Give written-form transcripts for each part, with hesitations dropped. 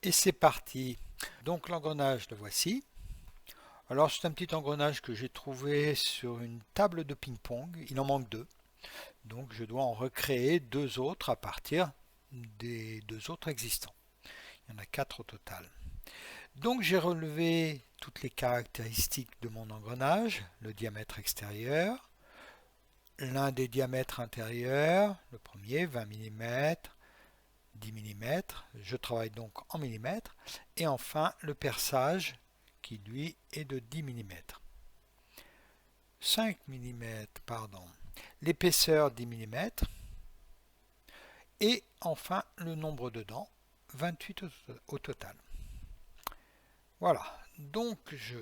Et c'est parti. Donc l'engrenage, le voici. Alors c'est un petit engrenage que j'ai trouvé sur une table de ping-pong. Il en manque deux. Donc je dois en recréer deux autres à partir des deux autres existants. Il y en a quatre au total. Donc j'ai relevé toutes les caractéristiques de mon engrenage, le diamètre extérieur, l'un des diamètres intérieurs, le premier 20 mm, 10 mm, je travaille donc en millimètres, et enfin le perçage qui lui est de 10 mm. 5 mm, pardon, l'épaisseur 10 mm, et enfin le nombre de dents, 28 au total. Voilà, donc je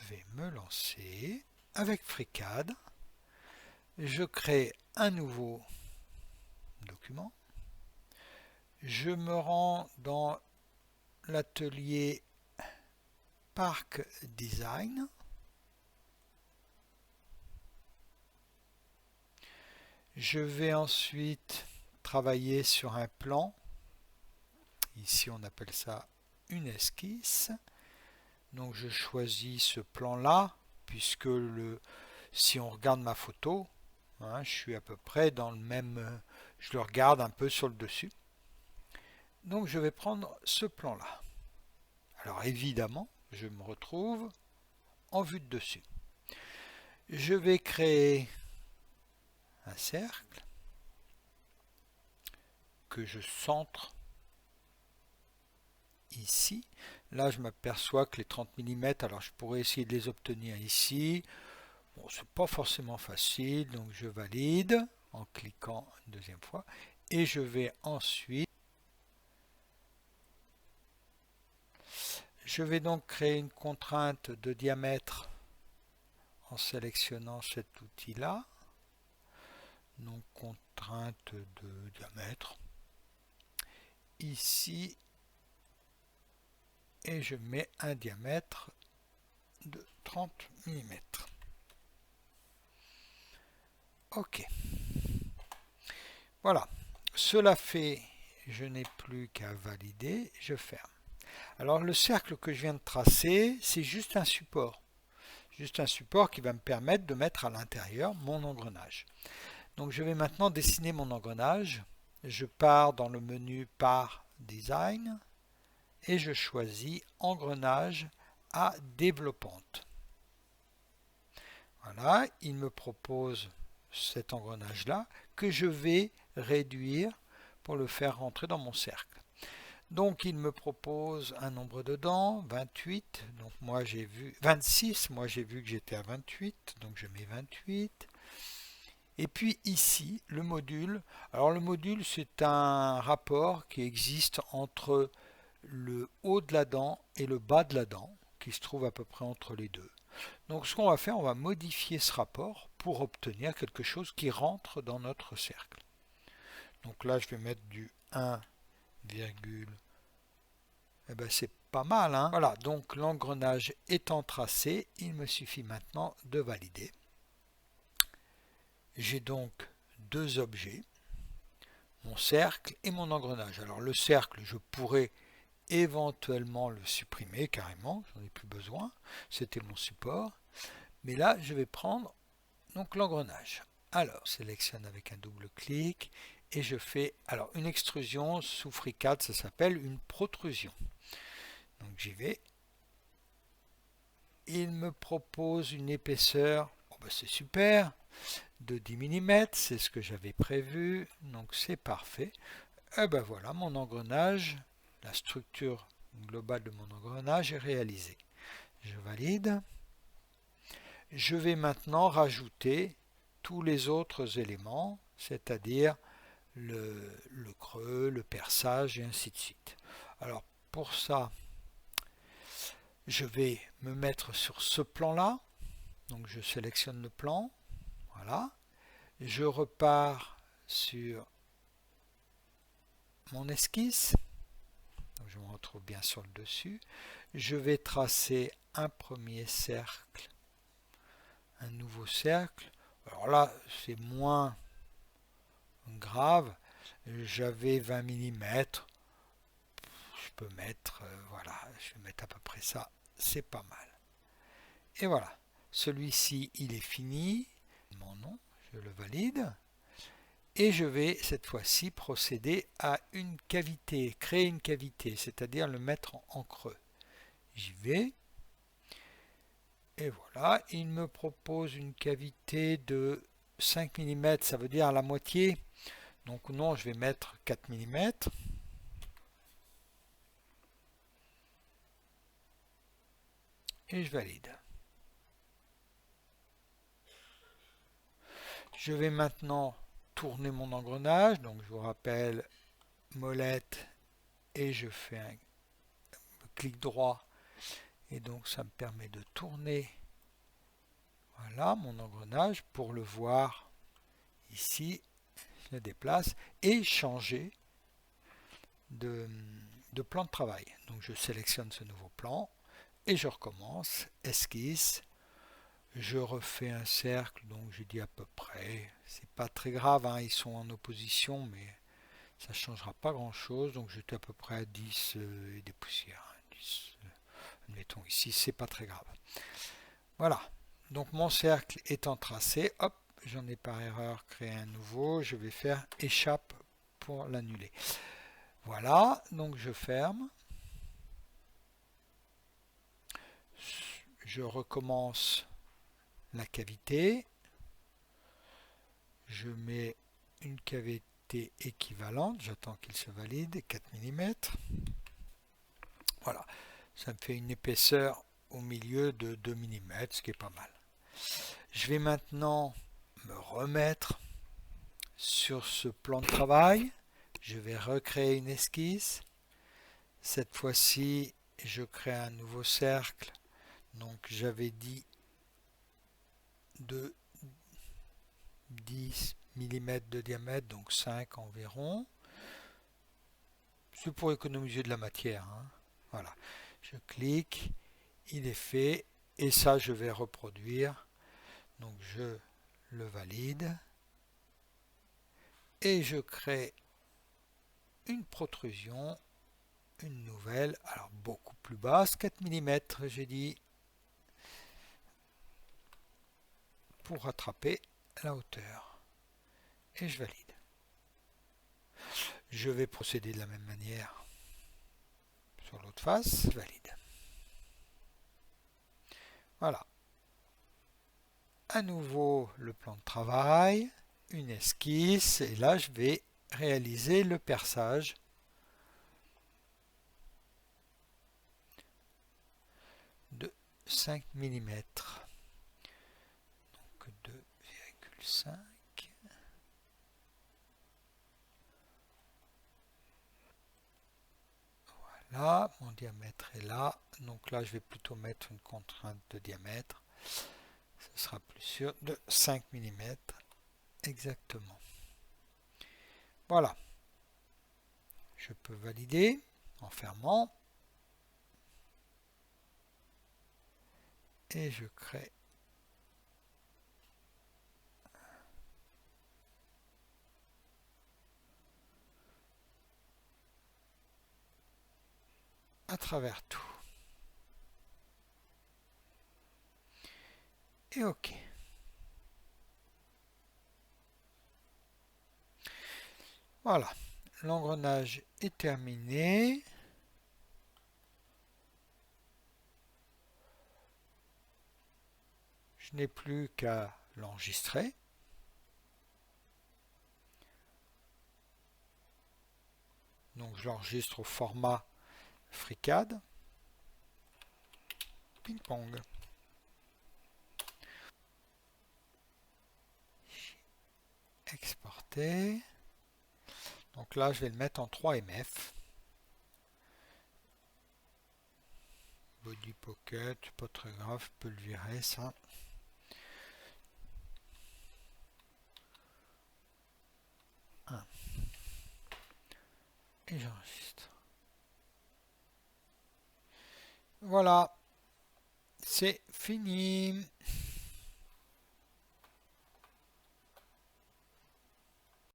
vais me lancer avec FreeCAD. Je crée un nouveau document. Je me rends dans l'atelier Parc Design. Je vais ensuite travailler sur un plan. Ici, on appelle ça une esquisse. Donc, je choisis ce plan-là, puisque si on regarde ma photo, je suis à peu près dans le même. Je le regarde un peu sur le dessus. Donc, je vais prendre ce plan-là. Alors, évidemment, je me retrouve en vue de dessus. Je vais créer un cercle que je centre ici. Là, je m'aperçois que les 30 mm, alors je pourrais essayer de les obtenir ici. Bon, c'est pas forcément facile, donc je valide en cliquant une deuxième fois. Et je vais ensuite, je vais donc créer une contrainte de diamètre en sélectionnant cet outil-là. Donc contrainte de diamètre. Ici, et je mets un diamètre de 30 mm. Ok. Voilà. Cela fait, je n'ai plus qu'à valider, je ferme. Alors le cercle que je viens de tracer, c'est juste un support. Juste un support qui va me permettre de mettre à l'intérieur mon engrenage. Donc je vais maintenant dessiner mon engrenage. Je pars dans le menu par Design et je choisis Engrenage à développante. Voilà, il me propose cet engrenage-là que je vais réduire pour le faire rentrer dans mon cercle. Donc il me propose un nombre de dents, 28, donc moi j'ai vu 26, moi j'ai vu que j'étais à 28, donc je mets 28. Et puis ici, le module. Alors le module, c'est un rapport qui existe entre le haut de la dent et le bas de la dent, qui se trouve à peu près entre les deux. Donc ce qu'on va faire, on va modifier ce rapport pour obtenir quelque chose qui rentre dans notre cercle. Donc là, je vais mettre du 1, eh ben, c'est pas mal, hein? Voilà, donc l'engrenage étant tracé, il me suffit maintenant de valider. J'ai donc deux objets, mon cercle et mon engrenage. Alors le cercle, je pourrais éventuellement le supprimer carrément, j'en ai plus besoin, c'était mon support. Mais là, je vais prendre donc l'engrenage. Alors, sélectionne avec un double clic et je fais alors une extrusion sous FreeCAD, ça s'appelle une protrusion. Donc j'y vais. Il me propose une épaisseur, oh ben c'est super, de 10 mm, c'est ce que j'avais prévu, donc c'est parfait. Et ben voilà, mon engrenage, la structure globale de mon engrenage est réalisée. Je valide. Je vais maintenant rajouter tous les autres éléments, c'est-à-dire le creux, le perçage et ainsi de suite. Alors pour ça, je vais me mettre sur ce plan-là. Donc je sélectionne le plan. Voilà. Je repars sur mon esquisse. Donc je me retrouve bien sur le dessus. Je vais tracer un premier cercle, un nouveau cercle. Alors là, c'est moins grave. J'avais 20 mm. je peux mettre, voilà, je vais mettre à peu près ça, c'est pas mal. Et voilà, celui-ci il est fini, mon nom, je le valide. Et je vais cette fois-ci procéder à une cavité, créer une cavité, c'est-à-dire le mettre en creux. J'y vais. Et voilà, il me propose une cavité de 5 mm, ça veut dire la moitié. Donc non, je vais mettre 4 mm. Et je valide. Je vais maintenant tourner mon engrenage. Donc je vous rappelle, molette, et je fais un clic droit. Et donc ça me permet de tourner, voilà, mon engrenage. Pour le voir ici, je le déplace et changer de plan de travail. Donc je sélectionne ce nouveau plan et je recommence, esquisse, je refais un cercle, donc j'ai dit à peu près, c'est pas très grave, hein, ils sont en opposition, mais ça ne changera pas grand chose, donc j'étais à peu près à 10 et des poussières, 10, admettons ici, c'est pas très grave. Voilà, donc mon cercle étant tracé, hop, j'en ai par erreur créé un nouveau, je vais faire échappe pour l'annuler. Voilà, donc je ferme. Je recommence la cavité. Je mets une cavité équivalente. J'attends qu'il se valide. 4 mm. Voilà, ça me fait une épaisseur au milieu de 2 mm, ce qui est pas mal. Je vais maintenant me remettre sur ce plan de travail. Je vais recréer une esquisse. Cette fois-ci, je crée un nouveau cercle. Donc j'avais dit de 10 mm de diamètre, donc 5 environ. C'est pour économiser de la matière, hein. Voilà, je clique, il est fait, et ça je vais reproduire. Donc je le valide et je crée une protrusion, une nouvelle, alors beaucoup plus basse, 4 mm j'ai dit, pour rattraper la hauteur. Et je valide. Je vais procéder de la même manière sur l'autre face, valide. Voilà. À nouveau le plan de travail, une esquisse, et là je vais réaliser le perçage de 5 mm. Donc 2,5. Voilà, mon diamètre est là. Donc là je vais plutôt mettre une contrainte de diamètre. Ce sera plus sûr, de 5 mm exactement. Voilà. Je peux valider en fermant. Et je crée à travers tout. Et OK. Voilà, l'engrenage est terminé. Je n'ai plus qu'à l'enregistrer. Donc je l'enregistre au format FreeCAD. Ping-pong. Exporter. Donc là, je vais le mettre en 3MF. Body Pocket, pas très grave, je peux le virer ça. Et j'enregistre. Voilà, c'est fini.